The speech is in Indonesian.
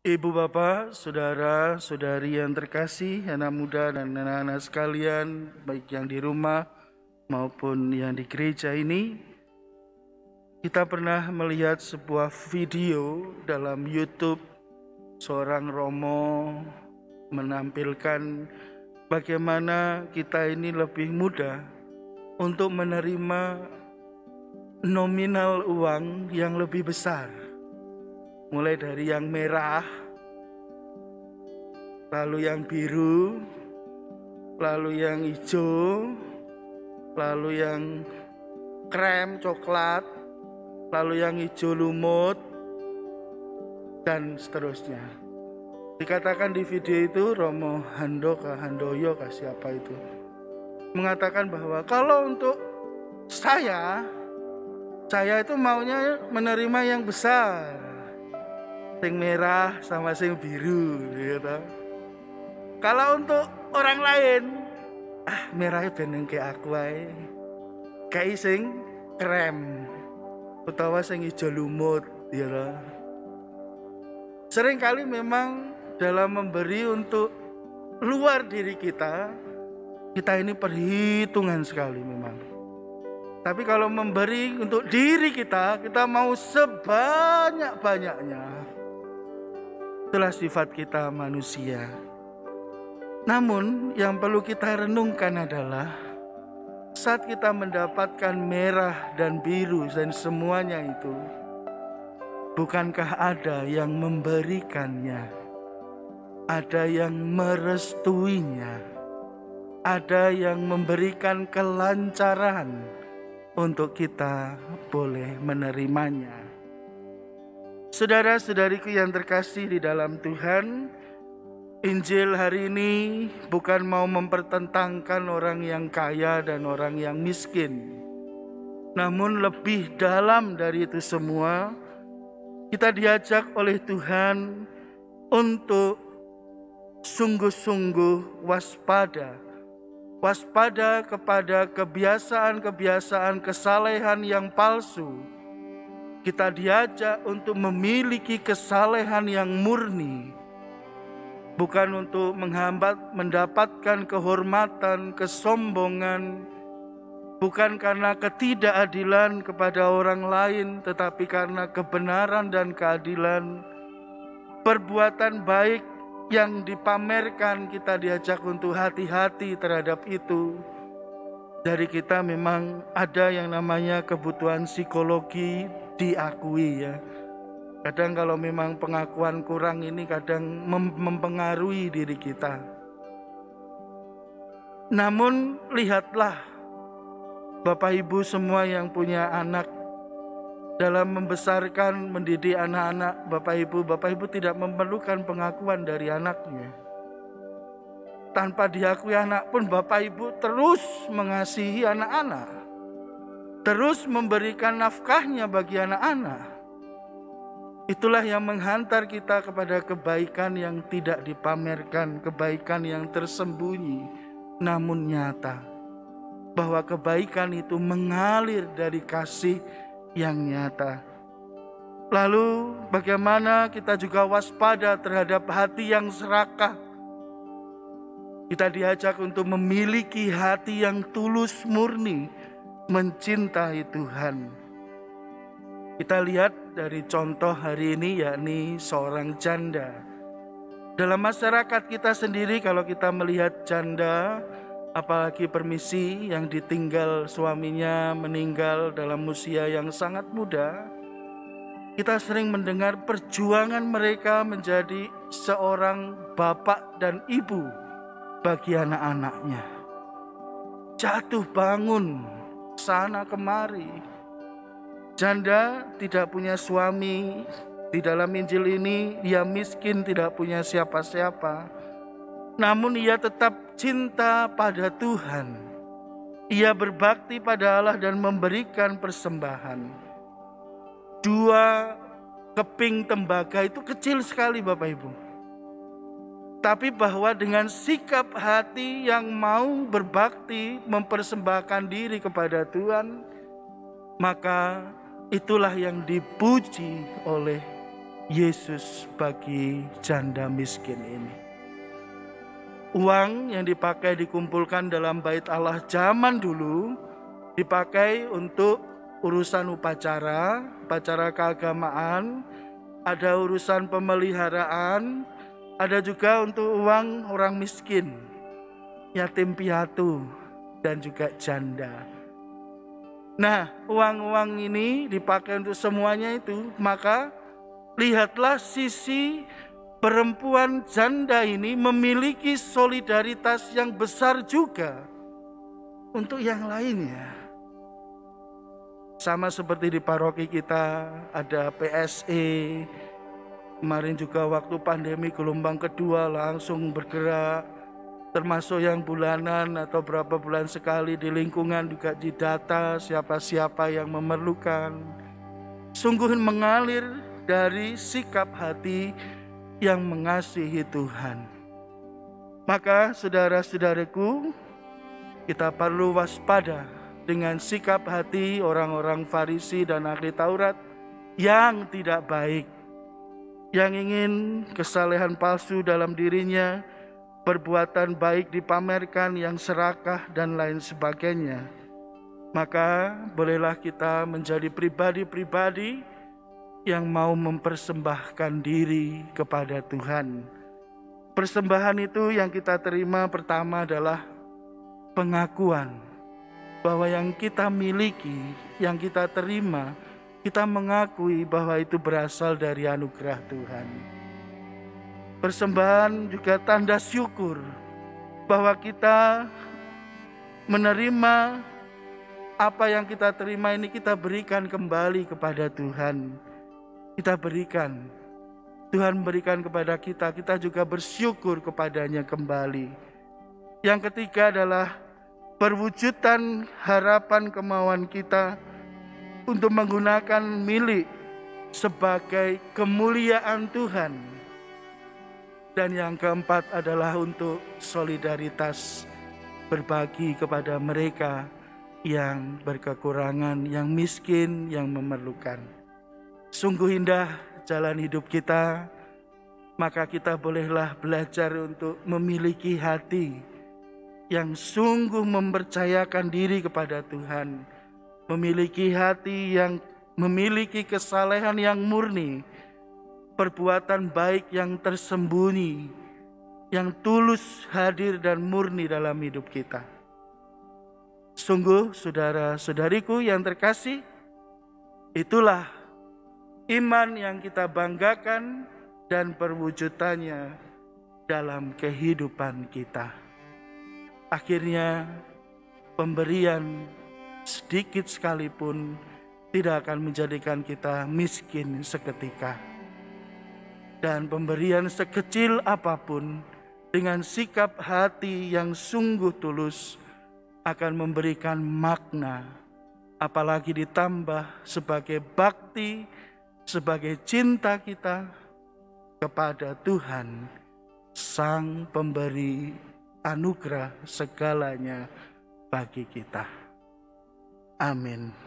Ibu bapak, saudara, saudari yang terkasih, anak muda dan anak-anak sekalian, baik yang di rumah maupun yang di gereja ini, kita pernah melihat sebuah video dalam YouTube seorang Romo menampilkan bagaimana kita ini lebih mudah untuk menerima nominal uang yang lebih besar. Mulai dari yang merah, lalu yang biru, lalu yang hijau, lalu yang krem coklat, lalu yang hijau lumut, dan seterusnya. Dikatakan di video itu, Romo Handoyo siapa itu, mengatakan bahwa kalau untuk saya itu maunya menerima yang besar, sing merah sama sing biru gitu. Kalau untuk orang lain, merahnya beneng kayak aku ae. Kayak sing krem utawa sing hijau lumut gitu. Seringkali memang dalam memberi untuk luar diri kita ini perhitungan sekali memang. Tapi kalau memberi untuk diri kita mau sebanyak-banyaknya. Itulah sifat kita manusia. Namun yang perlu kita renungkan adalah saat kita mendapatkan merah dan biru dan semuanya itu, bukankah ada yang memberikannya? Ada yang merestuinya? Ada yang memberikan kelancaran untuk kita boleh menerimanya. Saudara-saudariku yang terkasih di dalam Tuhan, Injil hari ini bukan mau mempertentangkan orang yang kaya dan orang yang miskin. Namun lebih dalam dari itu semua, kita diajak oleh Tuhan untuk sungguh-sungguh waspada. Waspada kepada kebiasaan-kebiasaan kesalehan yang palsu. Kita diajak untuk memiliki kesalehan yang murni, bukan untuk mendapatkan kehormatan, kesombongan, bukan karena ketidakadilan kepada orang lain, tetapi karena kebenaran dan keadilan. Perbuatan baik yang dipamerkan, kita diajak untuk hati-hati terhadap itu. Dari kita memang ada yang namanya kebutuhan psikologi diakui ya. Kadang kalau memang pengakuan kurang ini kadang mempengaruhi diri kita. Namun lihatlah Bapak Ibu semua yang punya anak, dalam membesarkan, mendidik anak-anak Bapak Ibu tidak memerlukan pengakuan dari anaknya. Tanpa diakui anak pun Bapak Ibu terus mengasihi anak-anak, terus memberikan nafkahnya bagi anak-anak. Itulah yang menghantar kita kepada kebaikan yang tidak dipamerkan, kebaikan yang tersembunyi namun nyata. Bahwa kebaikan itu mengalir dari kasih yang nyata. Lalu bagaimana kita juga waspada terhadap hati yang serakah. Kita diajak untuk memiliki hati yang tulus murni, mencintai Tuhan. Kita lihat dari contoh hari ini, yakni seorang janda. Dalam masyarakat kita sendiri, kalau kita melihat janda, apalagi permisi yang ditinggal suaminya meninggal dalam usia yang sangat muda, kita sering mendengar perjuangan mereka menjadi seorang bapak dan ibu bagi anak-anaknya. Jatuh bangun sana kemari. Janda tidak punya suami. Di dalam Injil ini dia miskin, tidak punya siapa-siapa. Namun ia tetap cinta pada Tuhan. Ia berbakti pada Allah dan memberikan persembahan. 2 keping tembaga itu kecil sekali Bapak Ibu. Tapi bahwa dengan sikap hati yang mau berbakti, mempersembahkan diri kepada Tuhan, maka itulah yang dipuji oleh Yesus bagi janda miskin ini. Uang yang dipakai dikumpulkan dalam bait Allah zaman dulu dipakai untuk urusan upacara keagamaan, ada urusan pemeliharaan, ada juga untuk uang orang miskin, yatim piatu, dan juga janda. Nah, uang-uang ini dipakai untuk semuanya itu, maka lihatlah sisi perempuan janda ini memiliki solidaritas yang besar juga untuk yang lainnya. Sama seperti di paroki kita ada PSE, kemarin juga waktu pandemi gelombang kedua langsung bergerak, termasuk yang bulanan atau berapa bulan sekali di lingkungan juga didata siapa-siapa yang memerlukan. Sungguh mengalir dari sikap hati yang mengasihi Tuhan. Maka saudara-saudaraku, kita perlu waspada dengan sikap hati orang-orang Farisi dan ahli Taurat yang tidak baik, yang ingin kesalehan palsu dalam dirinya, perbuatan baik dipamerkan yang serakah dan lain sebagainya. Maka bolehlah kita menjadi pribadi-pribadi yang mau mempersembahkan diri kepada Tuhan. Persembahan itu yang kita terima pertama adalah pengakuan bahwa yang kita miliki, yang kita terima, kita mengakui bahwa itu berasal dari anugerah Tuhan. Persembahan juga tanda syukur bahwa kita menerima apa yang kita terima ini, kita berikan kembali kepada Tuhan. Kita berikan, Tuhan berikan kepada kita, kita juga bersyukur kepadanya kembali. Yang ketiga adalah perwujudan harapan kemauan kita untuk menggunakan milik sebagai kemuliaan Tuhan. Dan yang keempat adalah untuk solidaritas, berbagi kepada mereka yang berkekurangan, yang miskin, yang memerlukan. Sungguh indah jalan hidup kita, maka kita bolehlah belajar untuk memiliki hati yang sungguh mempercayakan diri kepada Tuhan, memiliki hati yang memiliki kesalehan yang murni, perbuatan baik yang tersembunyi, yang tulus hadir dan murni dalam hidup kita. Sungguh saudara-saudariku yang terkasih, itulah iman yang kita banggakan dan perwujudannya dalam kehidupan kita. Akhirnya pemberian sedikit sekalipun tidak akan menjadikan kita miskin seketika. Dan pemberian sekecil apapun dengan sikap hati yang sungguh tulus akan memberikan makna, apalagi ditambah sebagai bakti, sebagai cinta kita kepada Tuhan, Sang Pemberi anugerah segalanya bagi kita. Amin.